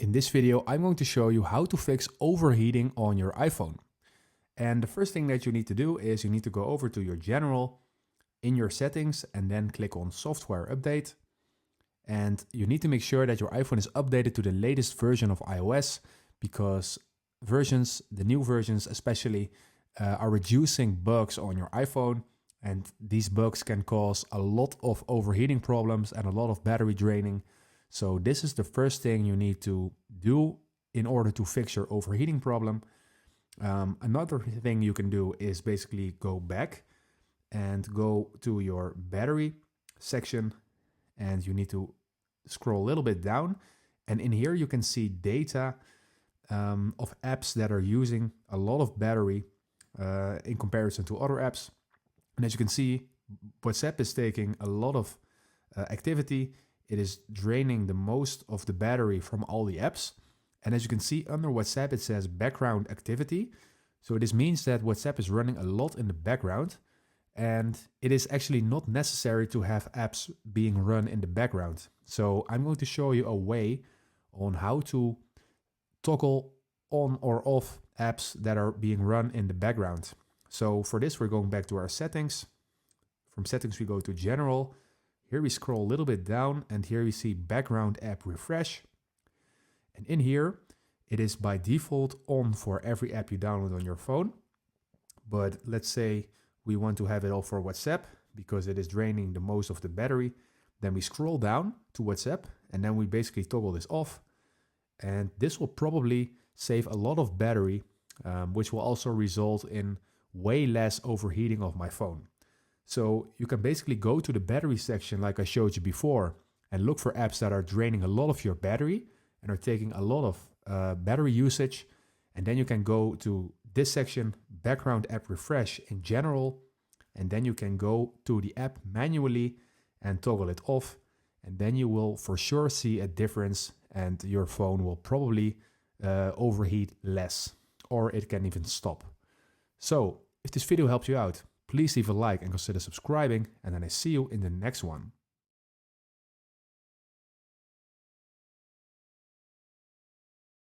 In this video, I'm going to show you how to fix overheating on your iPhone. And the first thing that you need to do is you need to go over to your General, in your settings, and then click on Software Update. And you need to make sure that your iPhone is updated to the latest version of iOS, because the new versions especially, are reducing bugs on your iPhone. And these bugs can cause a lot of overheating problems and a lot of battery draining. So this is the first thing you need to do in order to fix your overheating problem. Another thing you can do is basically go back and go to your battery section, and you need to scroll a little bit down. And in here you can see data of apps that are using a lot of battery in comparison to other apps. And as you can see, WhatsApp is taking a lot of activity. It is draining the most of the battery from all the apps. And as you can see under WhatsApp, it says background activity. So this means that WhatsApp is running a lot in the background. And it is actually not necessary to have apps being run in the background. So I'm going to show you a way on how to toggle on or off apps that are being run in the background. So for this, we're going back to our settings. From settings, we go to General. Here we scroll a little bit down, and here we see background app refresh. And in here, it is by default on for every app you download on your phone. But let's say we want to have it all for WhatsApp because it is draining the most of the battery. Then we scroll down to WhatsApp, and then we basically toggle this off. And this will probably save a lot of battery, which will also result in way less overheating of my phone. So you can basically go to the battery section like I showed you before and look for apps that are draining a lot of your battery and are taking a lot of battery usage. And then you can go to this section, background app refresh in General, and then you can go to the app manually and toggle it off. And then you will for sure see a difference, and your phone will probably overheat less, or it can even stop. So if this video helped you out, please leave a like and consider subscribing, and then I see you in the next one.